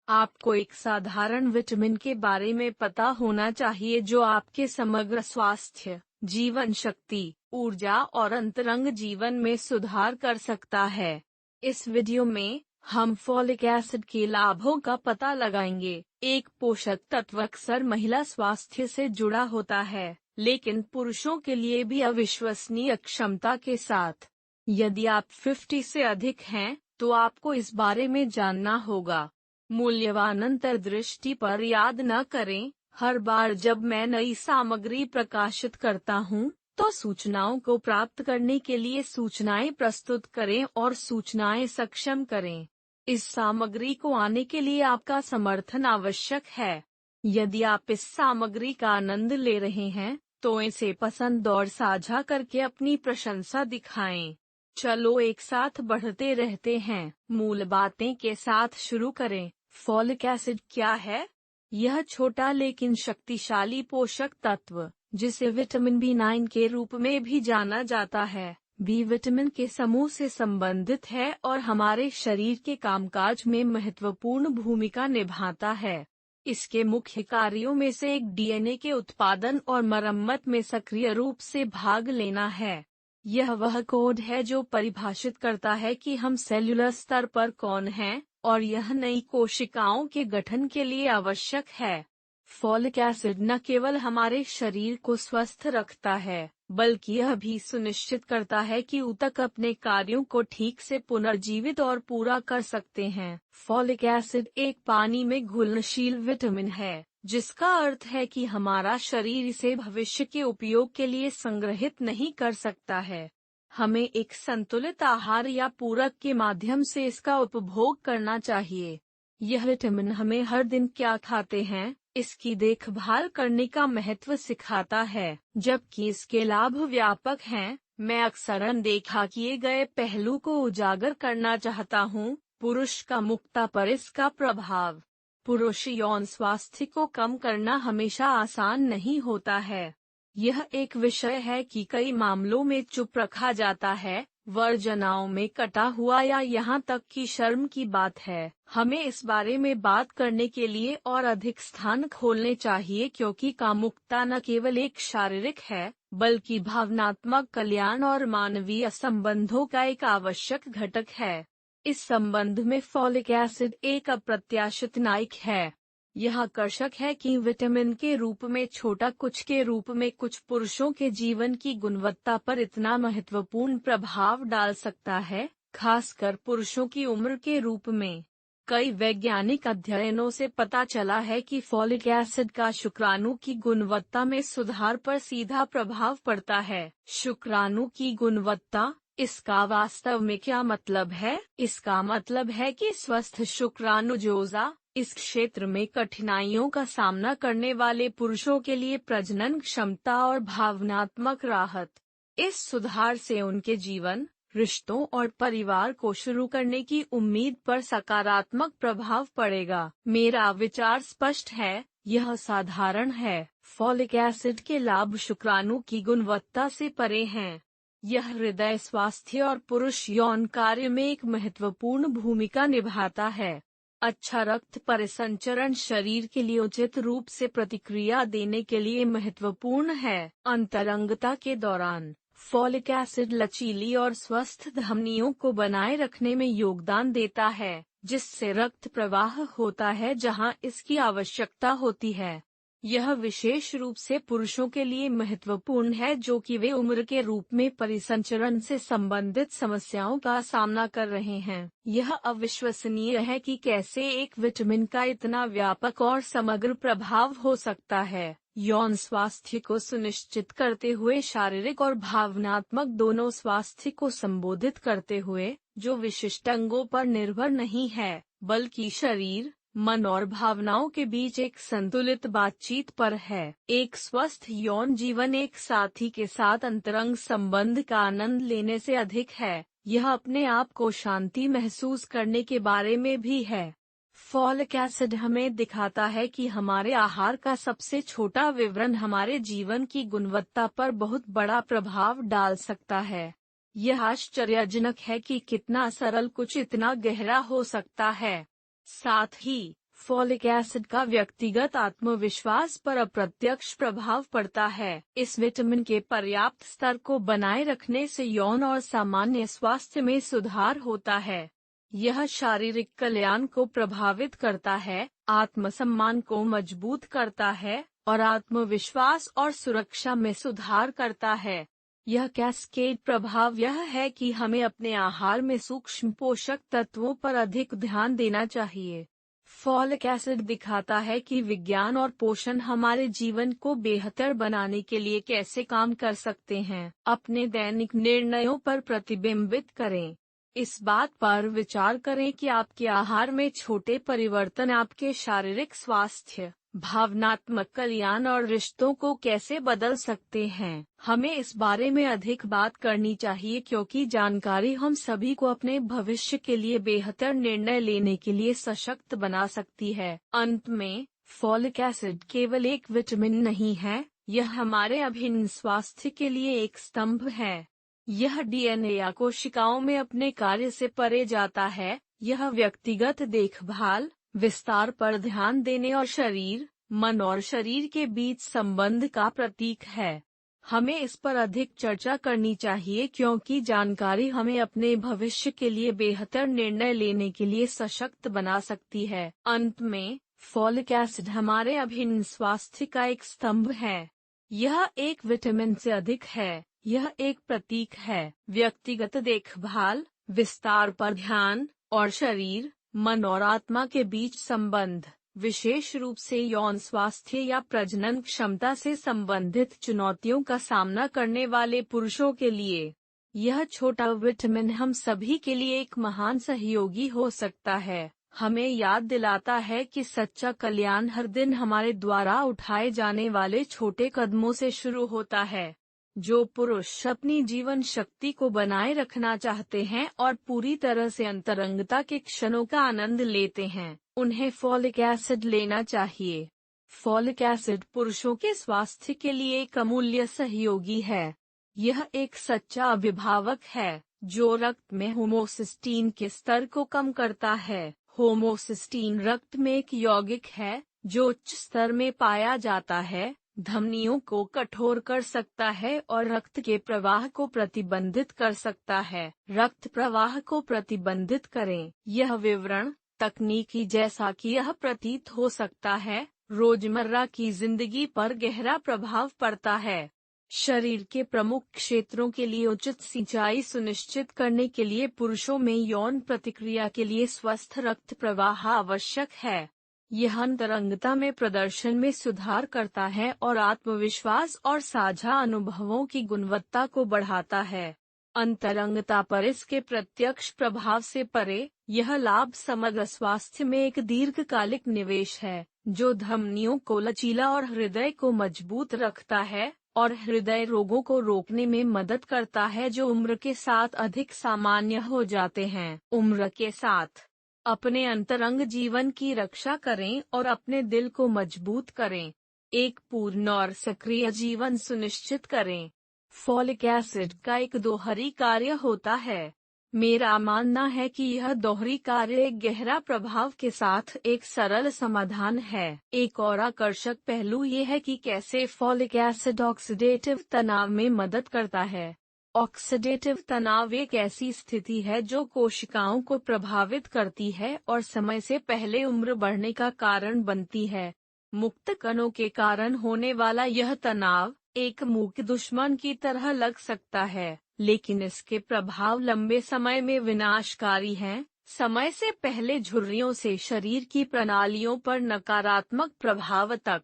आपको एक साधारण विटामिन के बारे में पता होना चाहिए जो आपके समग्र स्वास्थ्य, जीवन शक्ति, ऊर्जा और अंतरंग जीवन में सुधार कर सकता है। इस वीडियो में हम फॉलिक एसिड के लाभों का पता लगाएंगे। एक पोषक तत्व अक्सर महिला स्वास्थ्य से जुड़ा होता है, लेकिन पुरुषों के लिए भी अविश्वसनीय क्षमता के साथ। यदि आप 50 से अधिक हैं, तो आपको इस बारे में जानना होगा। मूल्यवान अंतर्दृष्टि पर याद न करें, हर बार जब मैं नई सामग्री प्रकाशित करता हूं, तो सूचनाओं को प्राप्त करने के लिए सूचनाएं प्रस्तुत करें और सूचनाएं सक्षम करें। इस सामग्री को आने के लिए आपका समर्थन आवश्यक है। यदि आप इस सामग्री का आनंद ले रहे हैं, तो इसे पसंद और साझा करके अपनी प्रशंसा दिखाएं। चलो एक साथ बढ़ते रहते हैं। मूल बातें के साथ शुरू करें। फॉलिक एसिड क्या है? यह छोटा लेकिन शक्तिशाली पोषक तत्व, जिसे विटामिन B9 के रूप में भी जाना जाता है, बी विटामिन के समूह से संबंधित है और हमारे शरीर के कामकाज में महत्वपूर्ण भूमिका निभाता है। इसके मुख्य कार्यों में से एक DNA के उत्पादन और मरम्मत में सक्रिय रूप से भाग लेना है। यह वह कोड है जो परिभाषित करता है कि हम सेल्युलर स्तर पर कौन हैं, और यह नई कोशिकाओं के गठन के लिए आवश्यक है। फॉलिक एसिड न केवल हमारे शरीर को स्वस्थ रखता है, बल्कि यह भी सुनिश्चित करता है कि ऊतक अपने कार्यों को ठीक से पुनर्जीवित और पूरा कर सकते हैं। फॉलिक एसिड एक पानी में घुलनशील विटामिन है, जिसका अर्थ है कि हमारा शरीर इसे भविष्य के उपयोग के लिए संग्रहित नहीं कर सकता है। हमें एक संतुलित आहार या पूरक के माध्यम से इसका उपभोग करना चाहिए। यह विटामिन हमें हर दिन क्या खाते हैं, इसकी देखभाल करने का महत्व सिखाता है, जबकि इसके लाभ व्यापक हैं। मैं अक्सर अनदेखा किए गए पहलू को उजागर करना चाहता हूँ, पुरुष का मुक्ता पर इसका प्रभाव। पुरुष यौन स्वास्थ्य को कम करना हमेशा आसान नहीं होता है। यह एक विषय है कि कई मामलों में चुप रखा जाता है, वर्जनाओं में कटा हुआ या यहाँ तक कि शर्म की बात है। हमें इस बारे में बात करने के लिए और अधिक स्थान खोलने चाहिए, क्योंकि कामुकता न केवल एक शारीरिक है, बल्कि भावनात्मक कल्याण और मानवीय संबंधों का एक आवश्यक घटक है। इस संबंध में फॉलिक एसिड एक अप्रत्याशित नायक है। यह आकर्षक है कि विटामिन के रूप में छोटा कुछ के रूप में कुछ पुरुषों के जीवन की गुणवत्ता पर इतना महत्वपूर्ण प्रभाव डाल सकता है, खासकर पुरुषों की उम्र के रूप में। कई वैज्ञानिक अध्ययनों से पता चला है कि फॉलिक एसिड का शुक्राणु की गुणवत्ता में सुधार पर सीधा प्रभाव पड़ता है। शुक्राणु की गुणवत्ता, इसका वास्तव में क्या मतलब है? इसका मतलब है कि स्वस्थ शुक्राणुजोजा, इस क्षेत्र में कठिनाइयों का सामना करने वाले पुरुषों के लिए प्रजनन क्षमता और भावनात्मक राहत। इस सुधार से उनके जीवन, रिश्तों और परिवार को शुरू करने की उम्मीद पर सकारात्मक प्रभाव पड़ेगा। मेरा विचार स्पष्ट है, यह साधारण है। फॉलिक एसिड के लाभ शुक्राणु की गुणवत्ता से परे हैं। यह हृदय स्वास्थ्य और पुरुष यौन कार्य में एक महत्वपूर्ण भूमिका निभाता है। अच्छा रक्त परिसंचरण शरीर के लिए उचित रूप से प्रतिक्रिया देने के लिए महत्वपूर्ण है। अंतरंगता के दौरान फॉलिक एसिड लचीली और स्वस्थ धमनियों को बनाए रखने में योगदान देता है, जिससे रक्त प्रवाह होता है जहां इसकी आवश्यकता होती है। यह विशेष रूप से पुरुषों के लिए महत्वपूर्ण है, जो कि वे उम्र के रूप में परिसंचरण से संबंधित समस्याओं का सामना कर रहे हैं। यह अविश्वसनीय है कि कैसे एक विटामिन का इतना व्यापक और समग्र प्रभाव हो सकता है। यौन स्वास्थ्य को सुनिश्चित करते हुए शारीरिक और भावनात्मक दोनों स्वास्थ्य को संबोधित करते हुए, जो विशिष्ट अंगों पर निर्भर नहीं है, बल्कि शरीर, मन और भावनाओं के बीच एक संतुलित बातचीत पर है। एक स्वस्थ यौन जीवन एक साथी के साथ अंतरंग संबंध का आनंद लेने से अधिक है। यह अपने आप को शांति महसूस करने के बारे में भी है। फॉलिक एसिड हमें दिखाता है कि हमारे आहार का सबसे छोटा विवरण हमारे जीवन की गुणवत्ता पर बहुत बड़ा प्रभाव डाल सकता है। यह आश्चर्यजनक है कि कितना सरल कुछ इतना गहरा हो सकता है। साथ ही फॉलिक एसिड का व्यक्तिगत आत्मविश्वास पर अप्रत्यक्ष प्रभाव पड़ता है। इस विटामिन के पर्याप्त स्तर को बनाए रखने से यौन और सामान्य स्वास्थ्य में सुधार होता है। यह शारीरिक कल्याण को प्रभावित करता है, आत्मसम्मान को मजबूत करता है और आत्मविश्वास और सुरक्षा में सुधार करता है। यह कैस्केड प्रभाव यह है कि हमें अपने आहार में सूक्ष्म पोषक तत्वों पर अधिक ध्यान देना चाहिए। फॉलिक एसिड दिखाता है कि विज्ञान और पोषण हमारे जीवन को बेहतर बनाने के लिए कैसे काम कर सकते हैं। अपने दैनिक निर्णयों पर प्रतिबिंबित करें। इस बात पर विचार करें कि आपके आहार में छोटे परिवर्तन आपके शारीरिक स्वास्थ्य, भावनात्मक कल्याण और रिश्तों को कैसे बदल सकते हैं। हमें इस बारे में अधिक बात करनी चाहिए क्योंकि जानकारी हम सभी को अपने भविष्य के लिए बेहतर निर्णय लेने के लिए सशक्त बना सकती है। अंत में, फॉलिक एसिड केवल एक विटामिन नहीं है, यह हमारे अभिन्न स्वास्थ्य के लिए एक स्तंभ है। यह डीएनए या कोशिकाओं में अपने कार्य से परे जाता है। यह व्यक्तिगत देखभाल, विस्तार पर ध्यान देने और शरीर, मन और शरीर के बीच संबंध का प्रतीक है। हमें इस पर अधिक चर्चा करनी चाहिए क्योंकि जानकारी हमें अपने भविष्य के लिए बेहतर निर्णय लेने के लिए सशक्त बना सकती है। अंत में, फॉलिक एसिड हमारे अभिन्न स्वास्थ्य का एक स्तंभ है। यह एक विटामिन से अधिक है, यह एक प्रतीक है। व्यक्तिगत देखभाल, विस्तार पर ध्यान और शरीर, मन और आत्मा के बीच संबंध, विशेष रूप से यौन स्वास्थ्य या प्रजनन क्षमता से संबंधित चुनौतियों का सामना करने वाले पुरुषों के लिए, यह छोटा विटामिन हम सभी के लिए एक महान सहयोगी हो सकता है। हमें याद दिलाता है कि सच्चा कल्याण हर दिन हमारे द्वारा उठाए जाने वाले छोटे कदमों से शुरू होता है। जो पुरुष अपनी जीवन शक्ति को बनाए रखना चाहते हैं और पूरी तरह से अंतरंगता के क्षणों का आनंद लेते हैं, उन्हें फॉलिक एसिड लेना चाहिए। फॉलिक एसिड पुरुषों के स्वास्थ्य के लिए एक अमूल्य सहयोगी है। यह एक सच्चा अभिभावक है जो रक्त में होमोसिस्टीन के स्तर को कम करता है। होमोसिस्टीन रक्त में एक यौगिक है जो उच्च स्तर में पाया जाता है, धमनियों को कठोर कर सकता है और रक्त के प्रवाह को प्रतिबंधित कर सकता है। रक्त प्रवाह को प्रतिबंधित करें। यह विवरण तकनीकी जैसा कि यह प्रतीत हो सकता है, रोजमर्रा की जिंदगी पर गहरा प्रभाव पड़ता है। शरीर के प्रमुख क्षेत्रों के लिए उचित सिंचाई सुनिश्चित करने के लिए पुरुषों में यौन प्रतिक्रिया के लिए स्वस्थ रक्त प्रवाह आवश्यक है। यह अंतरंगता में प्रदर्शन में सुधार करता है और आत्मविश्वास और साझा अनुभवों की गुणवत्ता को बढ़ाता है। अंतरंगता पर इसके प्रत्यक्ष प्रभाव से परे, यह लाभ समग्र स्वास्थ्य में एक दीर्घकालिक निवेश है जो धमनियों को लचीला और हृदय को मजबूत रखता है और हृदय रोगों को रोकने में मदद करता है जो उम्र के साथ अधिक सामान्य हो जाते हैं। उम्र के साथ अपने अंतरंग जीवन की रक्षा करें और अपने दिल को मजबूत करें। एक पूर्ण और सक्रिय जीवन सुनिश्चित करें। फॉलिक एसिड का एक दोहरी कार्य होता है। मेरा मानना है कि यह दोहरी कार्य एक गहरा प्रभाव के साथ एक सरल समाधान है। एक और आकर्षक पहलू ये है कि कैसे फॉलिक एसिड ऑक्सीडेटिव तनाव में मदद करता है। ऑक्सीडेटिव तनाव एक ऐसी स्थिति है जो कोशिकाओं को प्रभावित करती है और समय से पहले उम्र बढ़ने का कारण बनती है। मुक्त कणों के कारण होने वाला यह तनाव एक मूक दुश्मन की तरह लग सकता है, लेकिन इसके प्रभाव लंबे समय में विनाशकारी हैं। समय से पहले झुर्रियों से शरीर की प्रणालियों पर नकारात्मक प्रभाव तक।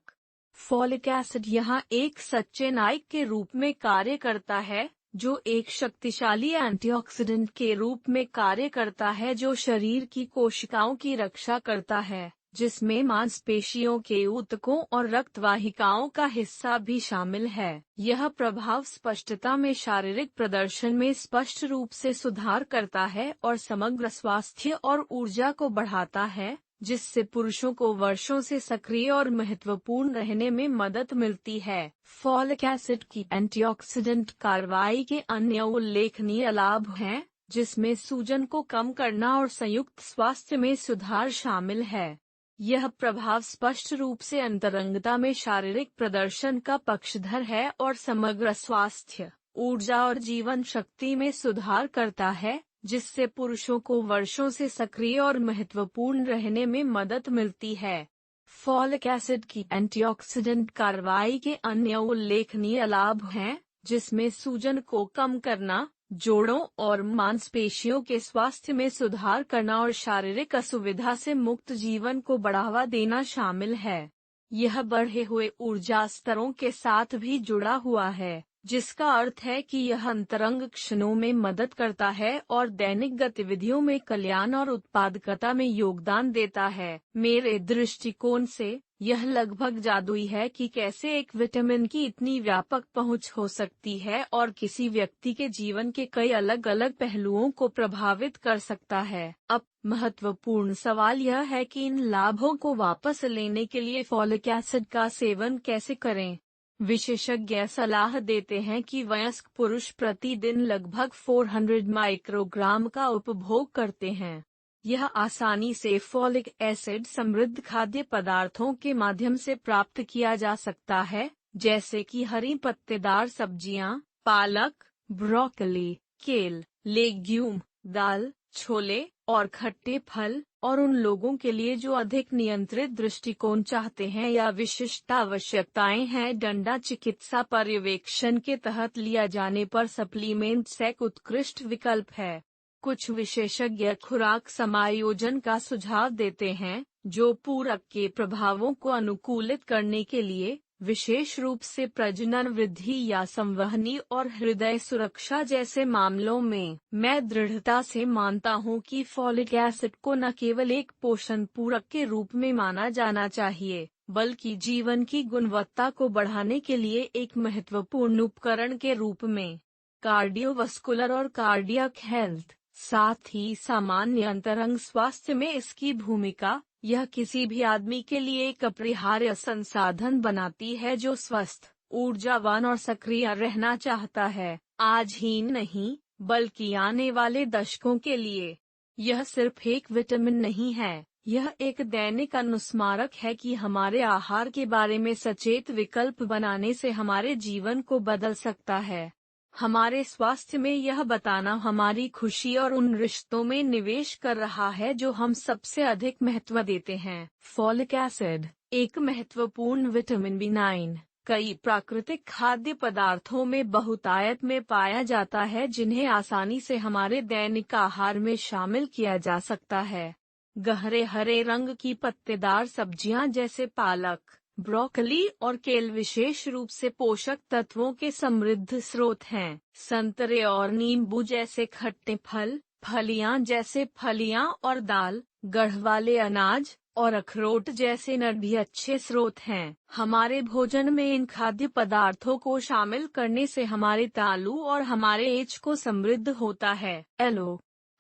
फॉलिक एसिड यहाँ एक सच्चे नायक के रूप में कार्य करता है, जो एक शक्तिशाली एंटीऑक्सीडेंट के रूप में कार्य करता है जो शरीर की कोशिकाओं की रक्षा करता है, जिसमें मांसपेशियों के ऊतकों और रक्तवाहिकाओं का हिस्सा भी शामिल है। यह प्रभाव स्पष्टता में शारीरिक प्रदर्शन में स्पष्ट रूप से सुधार करता है और समग्र स्वास्थ्य और ऊर्जा को बढ़ाता है, जिससे पुरुषों को वर्षों से सक्रिय और महत्वपूर्ण रहने में मदद मिलती है। फॉलिक एसिड की एंटीऑक्सीडेंट कार्रवाई के अन्य उल्लेखनीय लाभ हैं, जिसमें सूजन को कम करना और संयुक्त स्वास्थ्य में सुधार शामिल है। यह प्रभाव स्पष्ट रूप से अंतरंगता में शारीरिक प्रदर्शन का पक्षधर है और समग्र स्वास्थ्य, ऊर्जा और जीवन शक्ति में सुधार करता है, जिससे पुरुषों को वर्षों से सक्रिय और महत्वपूर्ण रहने में मदद मिलती है। फॉलिक एसिड की एंटीऑक्सीडेंट कार्रवाई के अन्य उल्लेखनीय लाभ हैं, जिसमें सूजन को कम करना, जोड़ों और मांसपेशियों के स्वास्थ्य में सुधार करना और शारीरिक असुविधा से मुक्त जीवन को बढ़ावा देना शामिल है। यह बढ़े हुए ऊर्जा स्तरों के साथ भी जुड़ा हुआ है, जिसका अर्थ है कि यह अंतरंग क्षणों में मदद करता है और दैनिक गतिविधियों में कल्याण और उत्पादकता में योगदान देता है। मेरे दृष्टिकोण से यह लगभग जादुई है कि कैसे एक विटामिन की इतनी व्यापक पहुंच हो सकती है और किसी व्यक्ति के जीवन के कई अलग अलग पहलुओं को प्रभावित कर सकता है। अब महत्वपूर्ण सवाल यह है कि इन लाभों को वापस लेने के लिए फॉलिक एसिड का सेवन कैसे करें। विशेषज्ञ सलाह देते हैं कि वयस्क पुरुष प्रतिदिन लगभग 400 माइक्रोग्राम का उपभोग करते हैं। यह आसानी से फॉलिक एसिड समृद्ध खाद्य पदार्थों के माध्यम से प्राप्त किया जा सकता है, जैसे कि हरी पत्तेदार सब्जियां, पालक, ब्रोकली, केल, लेग्यूम, दाल, छोले और खट्टे फल, और उन लोगों के लिए जो अधिक नियंत्रित दृष्टिकोण चाहते हैं या विशिष्ट आवश्यकताएं हैं, डंडा चिकित्सा पर्यवेक्षण के तहत लिया जाने पर सप्लीमेंट्स एक उत्कृष्ट विकल्प है। कुछ विशेषज्ञ खुराक समायोजन का सुझाव देते हैं, जो पूरक के प्रभावों को अनुकूलित करने के लिए, विशेष रूप से प्रजनन वृद्धि या संवहनी और हृदय सुरक्षा जैसे मामलों में। मैं दृढ़ता से मानता हूं कि फॉलिक एसिड को न केवल एक पोषण पूरक के रूप में माना जाना चाहिए, बल्कि जीवन की गुणवत्ता को बढ़ाने के लिए एक महत्वपूर्ण उपकरण के रूप में। कार्डियोवास्कुलर और कार्डियक हेल्थ, साथ ही सामान्य अंतरंग स्वास्थ्य में इसकी भूमिका, यह किसी भी आदमी के लिए एक अपरिहार्य संसाधन बनाती है जो स्वस्थ, ऊर्जावान और सक्रिय रहना चाहता है, आज ही नहीं बल्कि आने वाले दशकों के लिए। यह सिर्फ एक विटामिन नहीं है, यह एक दैनिक अनुस्मारक है कि हमारे आहार के बारे में सचेत विकल्प बनाने से हमारे जीवन को बदल सकता है। हमारे स्वास्थ्य में यह बताना हमारी खुशी और उन रिश्तों में निवेश कर रहा है जो हम सबसे अधिक महत्व देते हैं। फॉलिक एसिड एक महत्वपूर्ण विटामिन B9 कई प्राकृतिक खाद्य पदार्थों में बहुतायत में पाया जाता है, जिन्हें आसानी से हमारे दैनिक आहार में शामिल किया जा सकता है। गहरे हरे रंग की पत्तेदार सब्जियां जैसे पालक, ब्रोकली और केल विशेष रूप से पोषक तत्वों के समृद्ध स्रोत हैं। संतरे और नींबू जैसे खट्टे फल, फलियां जैसे फलियां और दाल, गढ़ वाले अनाज और अखरोट जैसे नट भी अच्छे स्रोत हैं। हमारे भोजन में इन खाद्य पदार्थों को शामिल करने से हमारे तालू और हमारे एच को समृद्ध होता है।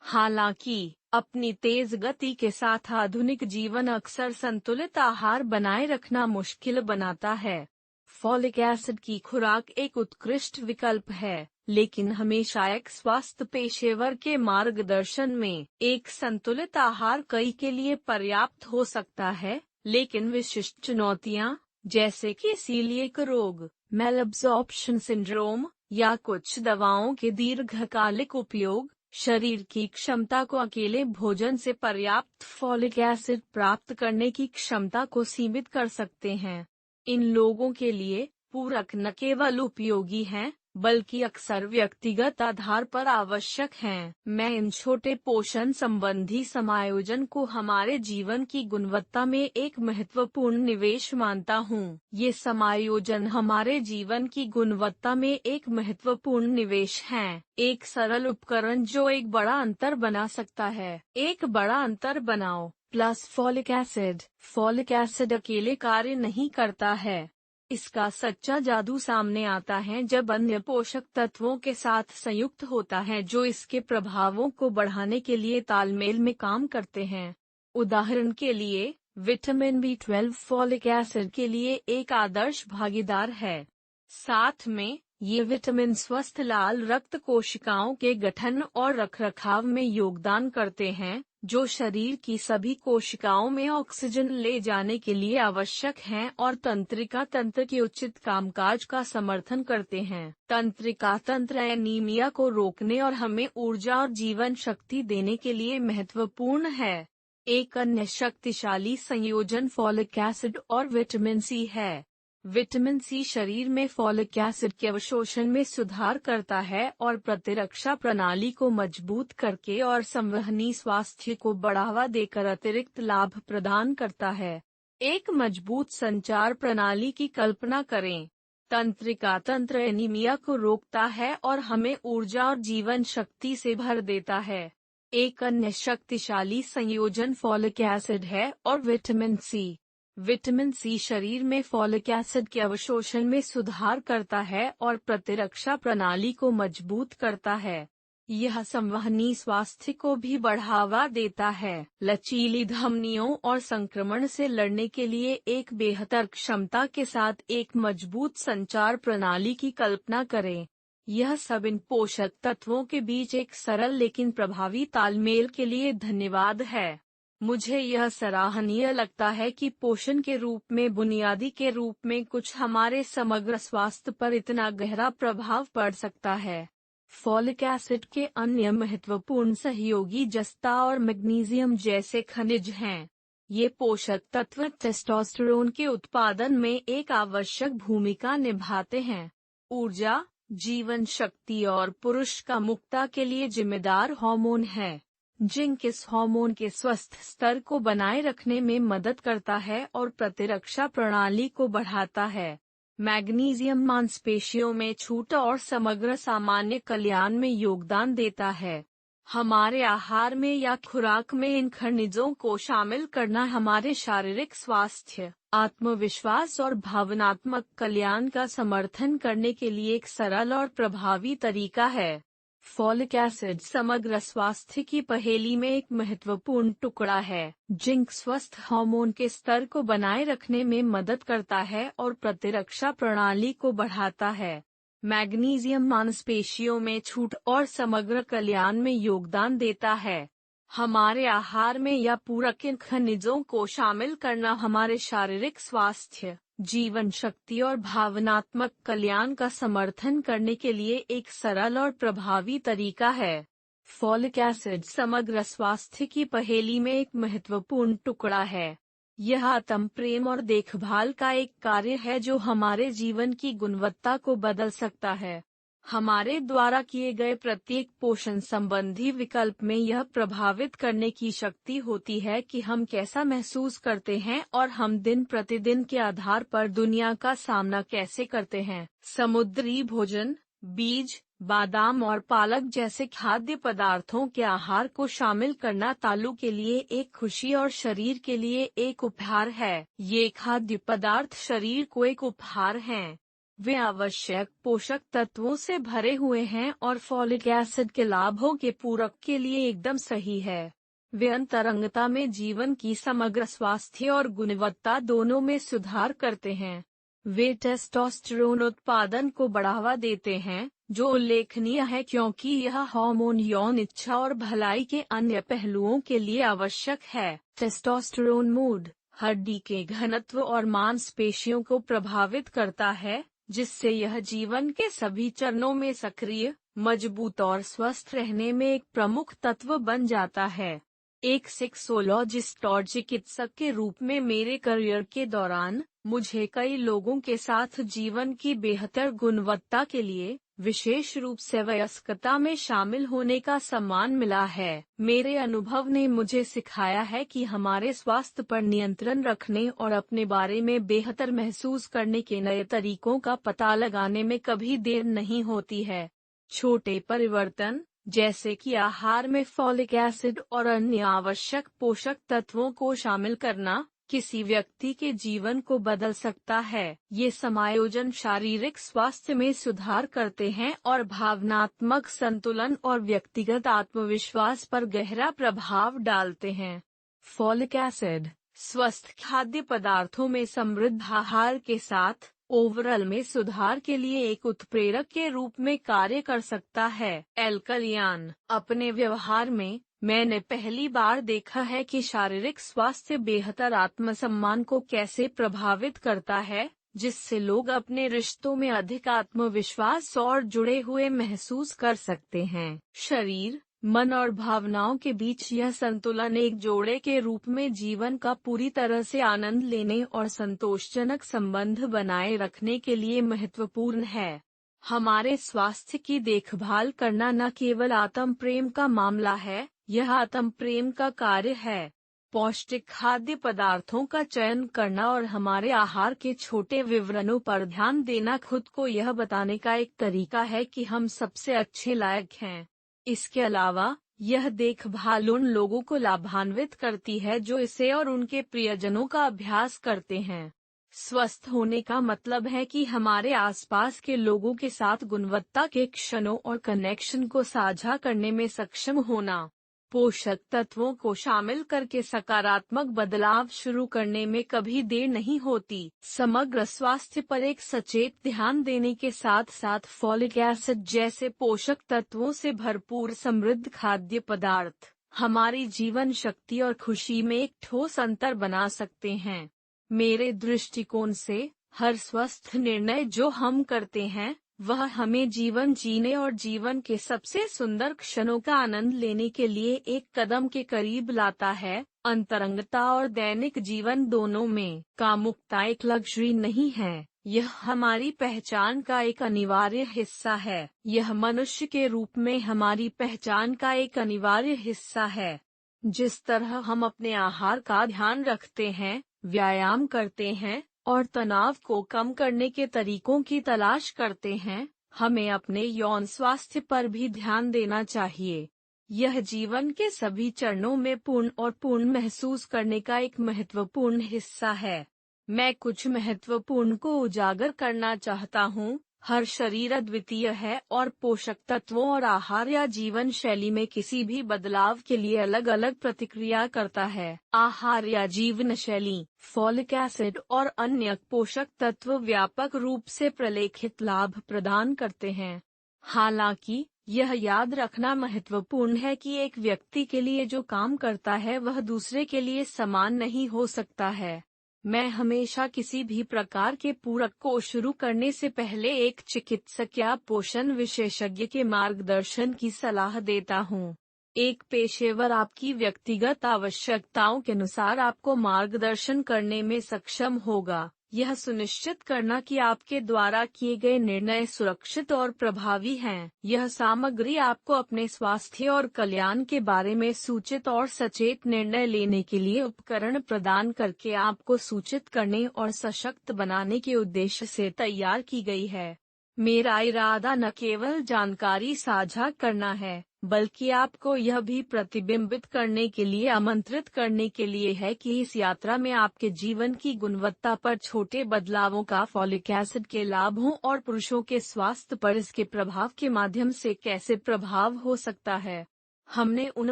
हालांकि अपनी तेज गति के साथ आधुनिक जीवन अक्सर संतुलित आहार बनाए रखना मुश्किल बनाता है। फॉलिक एसिड की खुराक एक उत्कृष्ट विकल्प है, लेकिन हमेशा एक स्वास्थ्य पेशेवर के मार्गदर्शन में एक संतुलित आहार कई के लिए पर्याप्त हो सकता है। लेकिन विशिष्ट चुनौतियां, जैसे कि सीलिएक रोग, मैलअब्जॉर्प्शन सिंड्रोम या कुछ दवाओं के दीर्घकालिक उपयोग, शरीर की क्षमता को अकेले भोजन से पर्याप्त फॉलिक एसिड प्राप्त करने की क्षमता को सीमित कर सकते हैं। इन लोगों के लिए पूरक न केवल उपयोगी हैं, बल्कि अक्सर व्यक्तिगत आधार पर आवश्यक हैं। मैं इन छोटे पोषण संबंधी समायोजन को हमारे जीवन की गुणवत्ता में एक महत्वपूर्ण निवेश मानता हूँ। ये समायोजन हमारे जीवन की गुणवत्ता में एक महत्वपूर्ण निवेश हैं। एक सरल उपकरण जो एक बड़ा अंतर बना सकता है। एक बड़ा अंतर बनाओ plus folic acid. Folic acid अकेले कार्य नहीं करता है। इसका सच्चा जादू सामने आता है जब अन्य पोषक तत्वों के साथ संयुक्त होता है जो इसके प्रभावों को बढ़ाने के लिए तालमेल में काम करते हैं। उदाहरण के लिए, विटामिन B12 फॉलिक एसिड के लिए एक आदर्श भागीदार है। साथ में, ये विटामिन स्वस्थ लाल रक्त कोशिकाओं के गठन और रखरखाव में योगदान करते हैं, जो शरीर की सभी कोशिकाओं में ऑक्सीजन ले जाने के लिए आवश्यक हैं और तंत्रिका तंत्र के उचित कामकाज का समर्थन करते हैं। तंत्रिका तंत्र एनीमिया को रोकने और हमें ऊर्जा और जीवन शक्ति देने के लिए महत्वपूर्ण है। एक अन्य शक्तिशाली संयोजन फॉलिक एसिड और विटामिन सी है। विटामिन सी शरीर में फॉलिक एसिड के अवशोषण में सुधार करता है और प्रतिरक्षा प्रणाली को मजबूत करके और संवहनी स्वास्थ्य को बढ़ावा देकर अतिरिक्त लाभ प्रदान करता है। एक मजबूत संचार प्रणाली की कल्पना करें। तंत्रिका तंत्र एनीमिया को रोकता है और हमें ऊर्जा और जीवन शक्ति से भर देता है। एक अन्य शक्तिशाली संयोजन फॉलिक एसिड है और विटामिन सी। विटामिन सी शरीर में फॉलिक एसिड के अवशोषण में सुधार करता है और प्रतिरक्षा प्रणाली को मजबूत करता है। यह संवहनी स्वास्थ्य को भी बढ़ावा देता है। लचीली धमनियों और संक्रमण से लड़ने के लिए एक बेहतर क्षमता के साथ एक मजबूत संचार प्रणाली की कल्पना करें। यह सब इन पोषक तत्वों के बीच एक सरल लेकिन प्रभावी तालमेल के लिए धन्यवाद है। मुझे यह सराहनीय लगता है कि पोषण के रूप में बुनियादी के रूप में कुछ हमारे समग्र स्वास्थ्य पर इतना गहरा प्रभाव पड़ सकता है। फॉलिक एसिड के अन्य महत्वपूर्ण सहयोगी जस्ता और मैग्नीशियम जैसे खनिज हैं। ये पोषक तत्व टेस्टोस्टेरोन के उत्पादन में एक आवश्यक भूमिका निभाते हैं। ऊर्जा, जीवन शक्ति और पुरुष का मुक्ता के लिए जिम्मेदार हार्मोन है। जिंक इस हार्मोन के स्वस्थ स्तर को बनाए रखने में मदद करता है और प्रतिरक्षा प्रणाली को बढ़ाता है। मैग्नीशियम मांसपेशियों में छूट और समग्र सामान्य कल्याण में योगदान देता है। हमारे आहार में या खुराक में इन खनिजों को शामिल करना हमारे शारीरिक स्वास्थ्य, आत्मविश्वास और भावनात्मक कल्याण का समर्थन करने के लिए एक सरल और प्रभावी तरीका है। फॉलिक एसिड समग्र स्वास्थ्य की पहेली में एक महत्वपूर्ण टुकड़ा है। जिंक स्वस्थ हार्मोन के स्तर को बनाए रखने में मदद करता है और प्रतिरक्षा प्रणाली को बढ़ाता है। मैग्नीशियम मांसपेशियों में छूट और समग्र कल्याण में योगदान देता है। हमारे आहार में या पूरक इन खनिजों को शामिल करना हमारे शारीरिक स्वास्थ्य, जीवन शक्ति और भावनात्मक कल्याण का समर्थन करने के लिए एक सरल और प्रभावी तरीका है। फॉलिक एसिड समग्र स्वास्थ्य की पहेली में एक महत्वपूर्ण टुकड़ा है। यह आत्म प्रेम और देखभाल का एक कार्य है जो हमारे जीवन की गुणवत्ता को बदल सकता है। हमारे द्वारा किए गए प्रत्येक पोषण संबंधी विकल्प में यह प्रभावित करने की शक्ति होती है कि हम कैसा महसूस करते हैं और हम दिन प्रतिदिन के आधार पर दुनिया का सामना कैसे करते हैं। समुद्री भोजन, बीज, बादाम और पालक जैसे खाद्य पदार्थों के आहार को शामिल करना तालु के लिए एक खुशी और शरीर के लिए एक उपहार है। ये खाद्य पदार्थ शरीर को एक उपहार हैं। वे आवश्यक पोषक तत्वों से भरे हुए हैं और फॉलिक एसिड के लाभों के पूरक के लिए एकदम सही है। वे अंतरंगता में जीवन की समग्र स्वास्थ्य और गुणवत्ता दोनों में सुधार करते हैं। वे टेस्टोस्टेरोन उत्पादन को बढ़ावा देते हैं, जो उल्लेखनीय है क्योंकि यह हार्मोन यौन इच्छा और भलाई के अन्य पहलुओं के लिए आवश्यक है। टेस्टोस्टेरोन मूड, हड्डी के घनत्व और मांसपेशियों को प्रभावित करता है, जिससे यह जीवन के सभी चरणों में सक्रिय, मजबूत और स्वस्थ रहने में एक प्रमुख तत्व बन जाता है। एक सेक्सोलॉजिस्ट और चिकित्सक के रूप में मेरे करियर के दौरान मुझे कई लोगों के साथ जीवन की बेहतर गुणवत्ता के लिए, विशेष रूप से वयस्कता में शामिल होने का सम्मान मिला है। मेरे अनुभव ने मुझे सिखाया है कि हमारे स्वास्थ्य पर नियंत्रण रखने और अपने बारे में बेहतर महसूस करने के नए तरीकों का पता लगाने में कभी देर नहीं होती है। छोटे परिवर्तन, जैसे कि आहार में फॉलिक एसिड और अन्य आवश्यक पोषक तत्वों को शामिल करना, किसी व्यक्ति के जीवन को बदल सकता है। ये समायोजन शारीरिक स्वास्थ्य में सुधार करते हैं और भावनात्मक संतुलन और व्यक्तिगत आत्मविश्वास पर गहरा प्रभाव डालते हैं। फॉलिक एसिड स्वस्थ खाद्य पदार्थों में समृद्ध आहार के साथ ओवरऑल में सुधार के लिए एक उत्प्रेरक के रूप में कार्य कर सकता है। एल्कलियान अपने व्यवहार में मैंने पहली बार देखा है कि शारीरिक स्वास्थ्य बेहतर आत्मसम्मान को कैसे प्रभावित करता है, जिससे लोग अपने रिश्तों में अधिक आत्मविश्वास और जुड़े हुए महसूस कर सकते हैं। शरीर, मन और भावनाओं के बीच यह संतुलन एक जोड़े के रूप में जीवन का पूरी तरह से आनंद लेने और संतोषजनक संबंध बनाए रखने के लिए महत्वपूर्ण है। हमारे स्वास्थ्य की देखभाल करना न केवल आत्म प्रेम का मामला है, यह आत्म प्रेम का कार्य है। पौष्टिक खाद्य पदार्थों का चयन करना और हमारे आहार के छोटे विवरणों पर ध्यान देना खुद को यह बताने का एक तरीका है कि हम सबसे अच्छे लायक हैं। इसके अलावा, यह देखभाल उन लोगों को लाभान्वित करती है जो इसे और उनके प्रियजनों का अभ्यास करते हैं। स्वस्थ होने का मतलब है कि हमारे आसपास के लोगों के साथ गुणवत्ता के क्षणों और कनेक्शन को साझा करने में सक्षम होना। पोषक तत्वों को शामिल करके सकारात्मक बदलाव शुरू करने में कभी देर नहीं होती। समग्र स्वास्थ्य पर एक सचेत ध्यान देने के साथ साथ फॉलिक एसिड जैसे पोषक तत्वों से भरपूर समृद्ध खाद्य पदार्थ हमारी जीवन शक्ति और खुशी में एक ठोस अंतर बना सकते हैं। मेरे दृष्टिकोण से, हर स्वस्थ निर्णय जो हम करते हैं, वह हमें जीवन जीने और जीवन के सबसे सुंदर क्षणों का आनंद लेने के लिए एक कदम के करीब लाता है। अंतरंगता और दैनिक जीवन दोनों में कामुकता एक लग्जरी नहीं है, यह हमारी पहचान का एक अनिवार्य हिस्सा है। यह मनुष्य के रूप में हमारी पहचान का एक अनिवार्य हिस्सा है। जिस तरह हम अपने आहार का ध्यान रखते हैं, व्यायाम करते हैं और तनाव को कम करने के तरीकों की तलाश करते हैं, हमें अपने यौन स्वास्थ्य पर भी ध्यान देना चाहिए। यह जीवन के सभी चरणों में पूर्ण और पूर्ण महसूस करने का एक महत्वपूर्ण हिस्सा है। मैं कुछ महत्वपूर्ण को उजागर करना चाहता हूँ। हर शरीर अद्वितीय है और पोषक तत्वों और आहार या जीवन शैली में किसी भी बदलाव के लिए अलग अलग प्रतिक्रिया करता है। आहार या जीवन शैली, फॉलिक एसिड और अन्य पोषक तत्व व्यापक रूप से प्रलेखित लाभ प्रदान करते हैं। हालांकि, यह याद रखना महत्वपूर्ण है कि एक व्यक्ति के लिए जो काम करता है वह दूसरे के लिए समान नहीं हो सकता है। मैं हमेशा किसी भी प्रकार के पूरक को शुरू करने से पहले एक चिकित्सक या पोषण विशेषज्ञ के मार्गदर्शन की सलाह देता हूँ। एक पेशेवर आपकी व्यक्तिगत आवश्यकताओं के अनुसार आपको मार्गदर्शन करने में सक्षम होगा। यह सुनिश्चित करना कि आपके द्वारा किए गए निर्णय सुरक्षित और प्रभावी हैं। यह सामग्री आपको अपने स्वास्थ्य और कल्याण के बारे में सूचित और सचेत निर्णय लेने के लिए उपकरण प्रदान करके आपको सूचित करने और सशक्त बनाने के उद्देश्य से तैयार की गई है। मेरा इरादा न केवल जानकारी साझा करना है, बल्कि आपको यह भी प्रतिबिंबित करने के लिए आमंत्रित करने के लिए है कि इस यात्रा में आपके जीवन की गुणवत्ता पर छोटे बदलावों का फॉलिक एसिड के लाभों और पुरुषों के स्वास्थ्य पर इसके प्रभाव के माध्यम से कैसे प्रभाव हो सकता है। हमने उन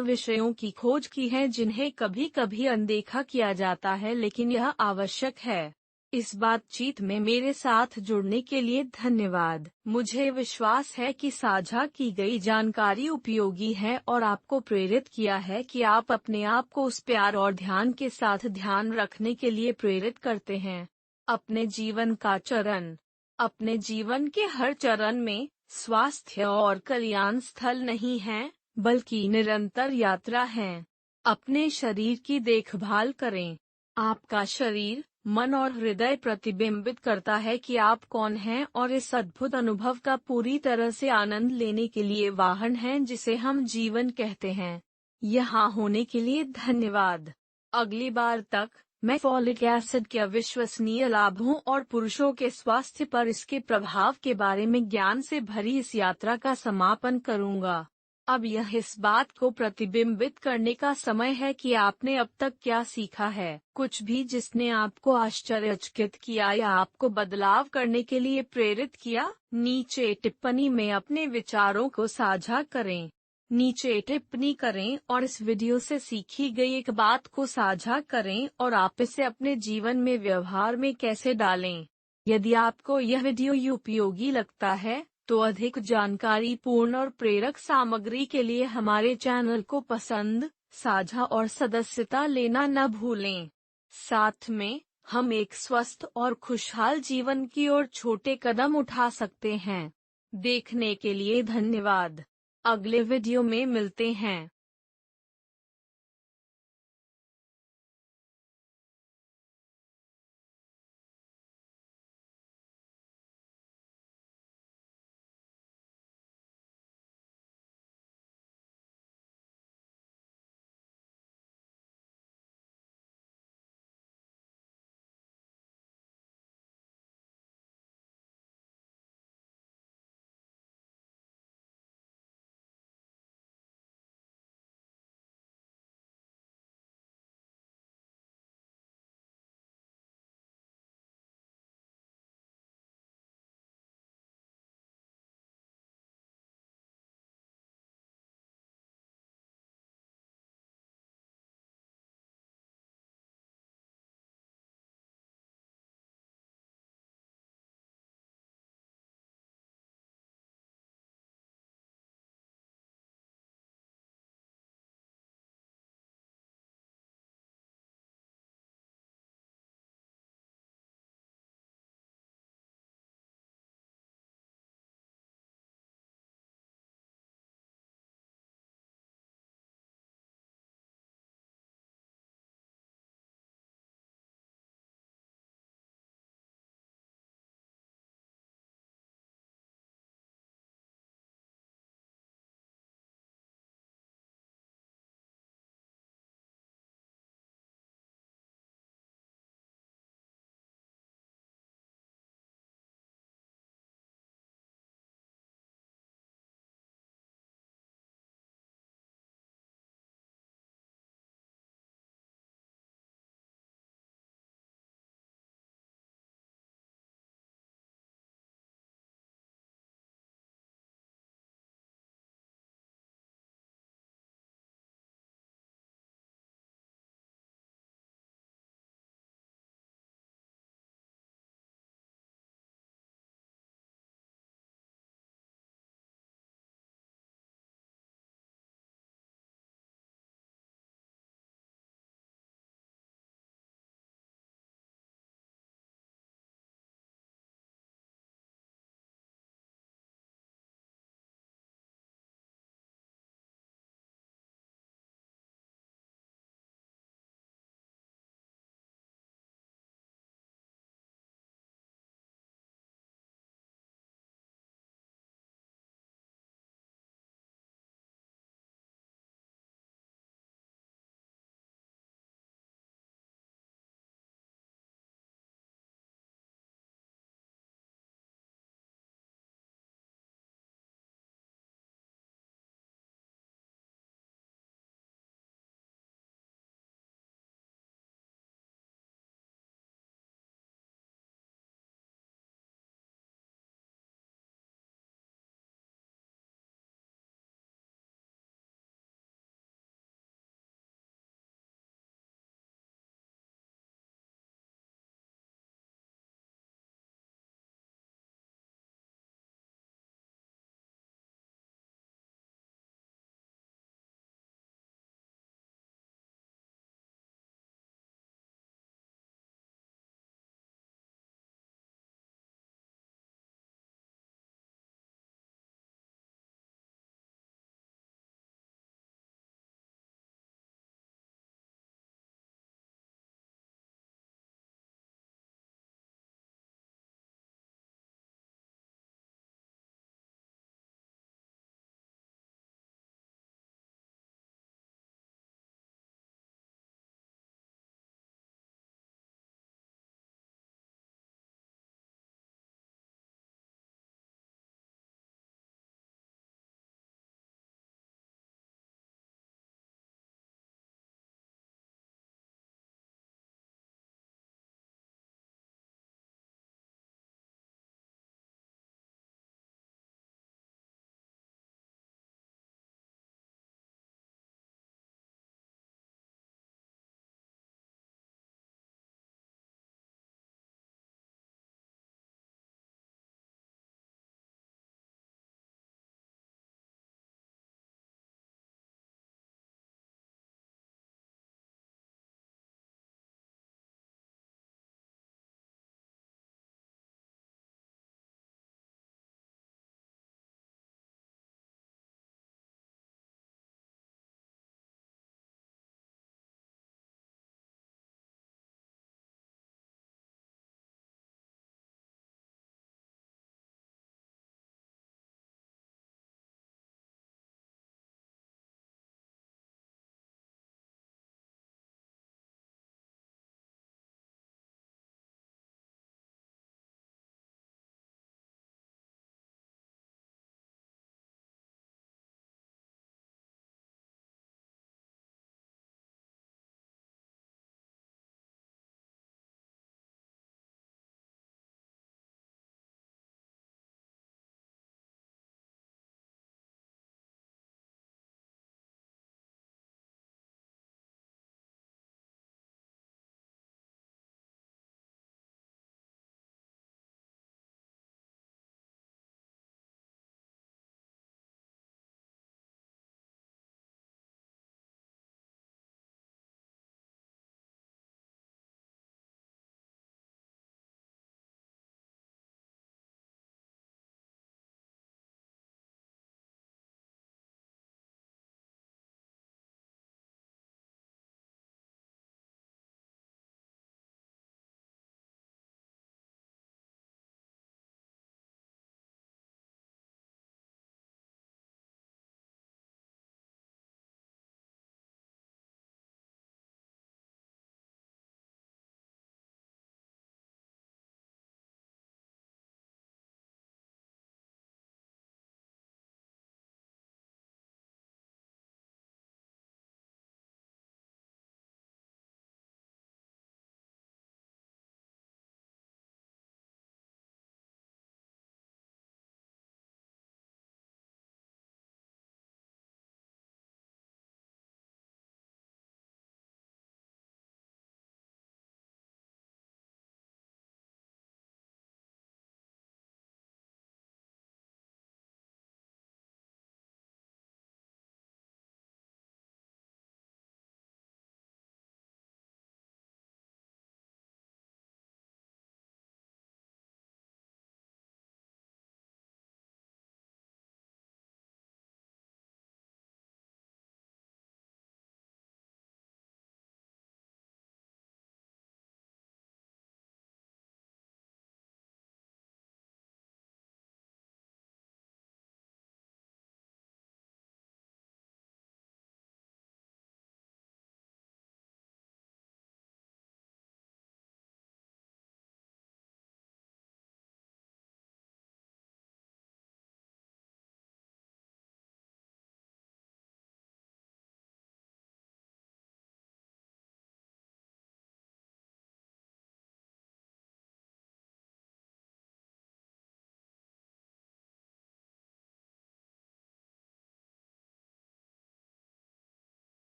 विषयों की खोज की है जिन्हें कभी कभी अनदेखा किया जाता है, लेकिन यह आवश्यक है। इस बातचीत में मेरे साथ जुड़ने के लिए धन्यवाद। मुझे विश्वास है कि साझा की गई जानकारी उपयोगी है और आपको प्रेरित किया है कि आप अपने आप को उस प्यार और ध्यान के साथ ध्यान रखने के लिए प्रेरित करते हैं। अपने जीवन का चरण। अपने जीवन के हर चरण में स्वास्थ्य और कल्याण स्थल नहीं है, बल्कि निरंतर यात्रा है। अपने शरीर की देखभाल करें। आपका शरीर, मन और हृदय प्रतिबिंबित करता है कि आप कौन हैं और इस अद्भुत अनुभव का पूरी तरह से आनंद लेने के लिए वाहन हैं जिसे हम जीवन कहते हैं। यहाँ होने के लिए धन्यवाद। अगली बार तक, मैं फॉलिक एसिड के अविश्वसनीय लाभों और पुरुषों के स्वास्थ्य पर इसके प्रभाव के बारे में ज्ञान से भरी इस यात्रा का समापन करूँगा। अब यह इस बात को प्रतिबिंबित करने का समय है कि आपने अब तक क्या सीखा है। कुछ भी जिसने आपको आश्चर्यचकित किया या आपको बदलाव करने के लिए प्रेरित किया, नीचे टिप्पणी में अपने विचारों को साझा करें। नीचे टिप्पणी करें और इस वीडियो से सीखी गई एक बात को साझा करें और आप इसे अपने जीवन में व्यवहार में कैसे डालें। यदि आपको यह वीडियो उपयोगी लगता है, तो अधिक जानकारी पूर्ण और प्रेरक सामग्री के लिए हमारे चैनल को पसंद, साझा और सदस्यता लेना न भूलें। साथ में हम एक स्वस्थ और खुशहाल जीवन की ओर छोटे कदम उठा सकते हैं। देखने के लिए धन्यवाद। अगले वीडियो में मिलते हैं।